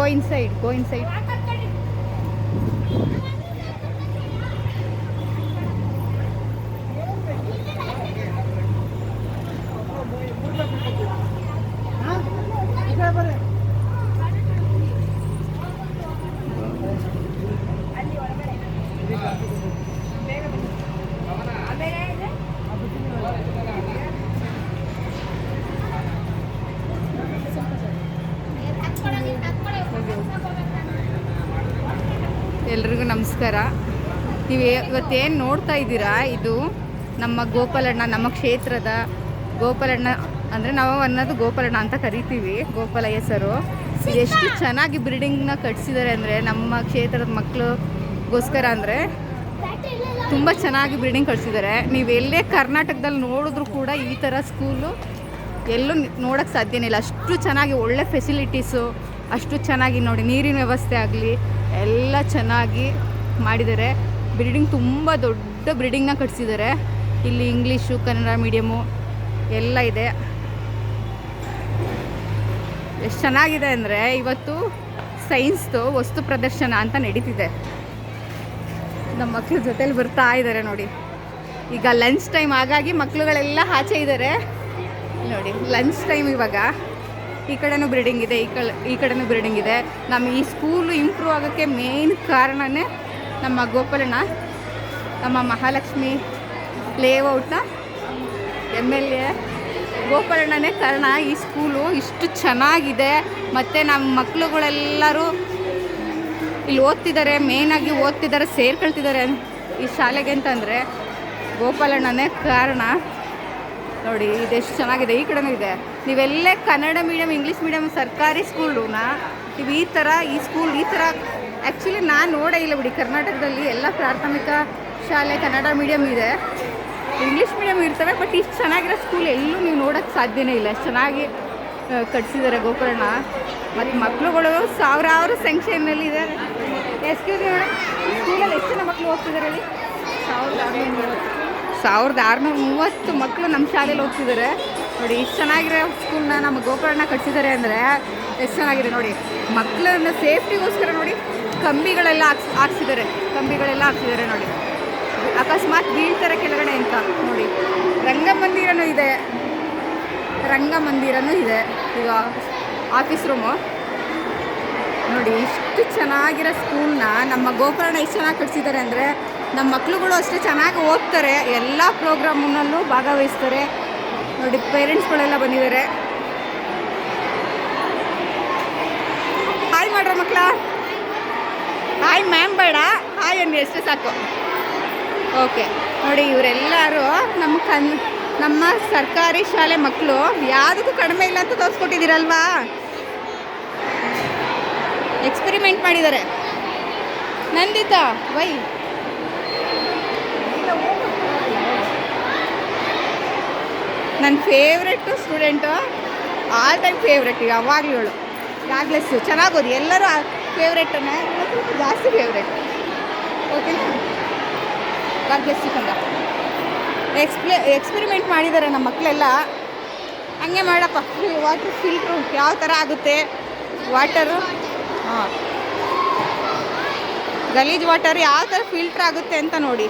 Go inside, go inside. ಎಲ್ರಿಗೂ ನಮಸ್ಕಾರ. ನೀವು ಇವತ್ತೇನು ನೋಡ್ತಾ ಇದ್ದೀರಾ, ಇದು ನಮ್ಮ ಗೋಪಾಲಣ್ಣ, ನಮ್ಮ ಕ್ಷೇತ್ರದ ಗೋಪಾಲಣ್ಣ ಅಂದರೆ ನಾವು ಅನ್ನೋದು ಗೋಪಾಲಣ್ಣ ಅಂತ ಕರಿತೀವಿ, ಗೋಪಾಲ ಹೆಸರು. ಇದೆಷ್ಟು ಚೆನ್ನಾಗಿ ಬಿಲ್ಡಿಂಗ್ನ ಕಟ್ಸಿದ್ದಾರೆ ಅಂದರೆ ನಮ್ಮ ಕ್ಷೇತ್ರದ ಮಕ್ಕಳಿಗೋಸ್ಕರ ಅಂದರೆ ತುಂಬ ಚೆನ್ನಾಗಿ ಬಿಲ್ಡಿಂಗ್ ಕಟ್ಸಿದ್ದಾರೆ. ನೀವು ಎಲ್ಲೇ ಕರ್ನಾಟಕದಲ್ಲಿ ನೋಡಿದ್ರೂ ಕೂಡ ಈ ಥರ ಸ್ಕೂಲು ಎಲ್ಲೂ ನೋಡೋಕ್ಕೆ ಸಾಧ್ಯನೇ ಇಲ್ಲ. ಅಷ್ಟು ಚೆನ್ನಾಗಿ ಒಳ್ಳೆ ಫೆಸಿಲಿಟೀಸು, ಅಷ್ಟು ಚೆನ್ನಾಗಿ ನೋಡಿ, ನೀರಿನ ವ್ಯವಸ್ಥೆ ಆಗಲಿ ಎಲ್ಲ ಚೆನ್ನಾಗಿ ಮಾಡಿದ್ದಾರೆ. ಬಿಲ್ಡಿಂಗ್ ತುಂಬ ದೊಡ್ಡ ಬಿಲ್ಡಿಂಗ್ನ ಕಟ್ಸಿದ್ದಾರೆ. ಇಲ್ಲಿ ಇಂಗ್ಲೀಷು, ಕನ್ನಡ ಮೀಡಿಯಮು ಎಲ್ಲ ಇದೆ. ಎಷ್ಟು ಚೆನ್ನಾಗಿದೆ ಅಂದರೆ ಇವತ್ತು ಸೈನ್ಸ್ದು ವಸ್ತು ಪ್ರದರ್ಶನ ಅಂತ ನಡೀತಿದೆ. ನಮ್ಮ ಮಕ್ಕಳ ಜೊತೇಲಿ ಬರ್ತಾ ಇದ್ದಾರೆ ನೋಡಿ. ಈಗ ಲಂಚ್ ಟೈಮ್, ಹಾಗಾಗಿ ಮಕ್ಕಳುಗಳೆಲ್ಲ ಆಚೆ ಇದ್ದಾರೆ ನೋಡಿ. ಲಂಚ್ ಟೈಮ್ ಇವಾಗ. ಈ ಕಡೆನೂ ಬಿಲ್ಡಿಂಗ್ ಇದೆ, ಈ ಕಡೆನೂ ಬಿಲ್ಡಿಂಗ್ ಇದೆ. ನಮ್ಮ ಈ ಸ್ಕೂಲು ಇಂಪ್ರೂವ್ ಆಗೋಕ್ಕೆ ಮೇನ್ ಕಾರಣನೇ ನಮ್ಮ ಗೋಪಾಲಣ್ಣ, ನಮ್ಮ ಮಹಾಲಕ್ಷ್ಮಿ ಲೇಔಟ್ನ MLA ಗೋಪಾಲಣ್ಣನೇ ಕಾರಣ. ಈ ಸ್ಕೂಲು ಇಷ್ಟು ಚೆನ್ನಾಗಿದೆ. ಮತ್ತು ನಮ್ಮ ಮಕ್ಕಳುಗಳೆಲ್ಲರೂ ಇಲ್ಲಿ ಓದ್ತಿದ್ದಾರೆ, ಮೇಯ್ನಾಗಿ ಓದ್ತಿದ್ದಾರೆ, ಸೇರ್ಕೊಳ್ತಿದ್ದಾರೆ ಈ ಶಾಲೆಗೆ ಅಂತಂದರೆ ಗೋಪಾಲಣ್ಣನೇ ಕಾರಣ. ನೋಡಿ ಇದೆಷ್ಟು ಚೆನ್ನಾಗಿದೆ. ಈ ಕಡೆನೂ ಇದೆ. ನೀವೆಲ್ಲೇ ಕನ್ನಡ ಮೀಡಿಯಮ್, ಇಂಗ್ಲೀಷ್ ಮೀಡಿಯಮ್, ಸರ್ಕಾರಿ ಸ್ಕೂಲನ್ನ ನೀವು ಈ ಸ್ಕೂಲ್ ಈ ಥರ ಆ್ಯಕ್ಚುಲಿ ನಾನು ನೋಡೇ ಇಲ್ಲ ಬಿಡಿ. ಕರ್ನಾಟಕದಲ್ಲಿ ಎಲ್ಲ ಪ್ರಾಥಮಿಕ ಶಾಲೆ ಕನ್ನಡ ಮೀಡಿಯಮ್ ಇದೆ, ಇಂಗ್ಲೀಷ್ ಮೀಡಿಯಮ್ ಇರ್ತವೆ. ಬಟ್ ಇಷ್ಟು ಚೆನ್ನಾಗಿರೋ ಸ್ಕೂಲ್ ಎಲ್ಲೂ ನೀವು ನೋಡೋಕ್ಕೆ ಸಾಧ್ಯನೇ ಇಲ್ಲ. ಅಷ್ಟು ಚೆನ್ನಾಗಿ ಕಟ್ಸಿದ್ದಾರೆ ಗೋಪಾಲಣ್ಣ. ಮತ್ತು ಮಕ್ಕಳುಗಳು ಸಾವಿರಾರು ಸಂಖ್ಯೆಯಲ್ಲಿ ಇದ್ದಾರೆ. ಎಕ್ಸ್ಕ್ಯೂಸ್ ಮಿ ಮೇಡಮ್, ಸ್ಕೂಲಲ್ಲಿ ಎಷ್ಟು ಜನ ಮಕ್ಕಳು ಹೋಗ್ತಿದ್ದಾರೆ ಹೇಳಿ? 1630 ಮಕ್ಕಳು ನಮ್ಮ ಶಾಲೆಯಲ್ಲಿ ಹೋಗ್ತಿದ್ದಾರೆ ನೋಡಿ. ಇಷ್ಟು ಚೆನ್ನಾಗಿರೋ ಸ್ಕೂಲ್ನ ನಮ್ಮ ಗೋಪಾಲಣ್ಣ ಕಟ್ಸಿದ್ದಾರೆ ಅಂದರೆ ಎಷ್ಟು ಚೆನ್ನಾಗಿದೆ ನೋಡಿ. ಮಕ್ಕಳನ್ನ ಸೇಫ್ಟಿಗೋಸ್ಕರ ನೋಡಿ ಕಂಬಿಗಳೆಲ್ಲ ಹಾಕ್ಸಿದ್ದಾರೆ ನೋಡಿ. ಅಕಸ್ಮಾತ್ ಬೀಳ್ತಾರೆ ಕೆಳಗಡೆ ಅಂತ ನೋಡಿ. ರಂಗಮಂದಿರನೂ ಇದೆ. ಈಗ ಆಫೀಸ್ ರೂಮು ನೋಡಿ. ಇಷ್ಟು ಚೆನ್ನಾಗಿರೋ ಸ್ಕೂಲ್ನ ನಮ್ಮ ಗೋಪಾಲಣ್ಣ ಎಷ್ಟು ಚೆನ್ನಾಗಿ ಕಟ್ಸಿದ್ದಾರೆ ಅಂದರೆ ನಮ್ಮ ಮಕ್ಕಳುಗಳು ಅಷ್ಟೇ ಚೆನ್ನಾಗಿ ಓದ್ತಾರೆ, ಎಲ್ಲ ಪ್ರೋಗ್ರಾಮ್ನಲ್ಲೂ ಭಾಗವಹಿಸ್ತಾರೆ ನೋಡಿ. ಪೇರೆಂಟ್ಸ್ಗಳೆಲ್ಲ ಬಂದಿದ್ದಾರೆ. ಹಾಯ್ ಮಾಡ್ರ ಮಕ್ಕಳ, ಹಾಯ್ ಮ್ಯಾಮ್ ಬೇಡ, ಹಾಯ್ ಅನ್ನಿ ಅಷ್ಟೇ ಸಾಕು. ಓಕೆ ನೋಡಿ, ಇವರೆಲ್ಲರೂ ನಮ್ಮ ಸರ್ಕಾರಿ ಶಾಲೆ ಮಕ್ಕಳು. ಯಾವುದಕ್ಕೂ ಕಡಿಮೆ ಇಲ್ಲ ಅಂತ ತೋರಿಸ್ಕೊಟ್ಟಿದ್ದೀರಲ್ವಾ. ಎಕ್ಸ್ಪೆರಿಮೆಂಟ್ ಮಾಡಿದ್ದಾರೆ. ನಂದಿತಾ ವೈ ನನ್ನ favourite student, all time favourite. ಯಾವಾಗಲೂ ಯಾಗ್ಲೆಸ್ಸು ಚೆನ್ನಾಗಿ ಓದಿ, ಎಲ್ಲರೂ ಫೇವ್ರೆಟನ್ನೇ, ಜಾಸ್ತಿ ಫೇವ್ರೆಟ್. ಓಕೆನಾ? ಯಾಗ್ಲೆಸ್ಸು ಕಂದ ಎಕ್ಸ್ಪೆರಿಮೆಂಟ್ ಮಾಡಿದ್ದಾರೆ ನಮ್ಮ ಮಕ್ಕಳೆಲ್ಲ. ಹಂಗೆ ಮಾಡಪ್ಪ, ವಾಟರ್ ಫಿಲ್ಟ್ರು ಯಾವ ಥರ ಆಗುತ್ತೆ ವಾಟರು, ಗಲೀಜ್ ವಾಟರ್ ಯಾವ ಥರ ಫಿಲ್ಟ್ರ್ ಆಗುತ್ತೆ ಅಂತ ನೋಡಿ.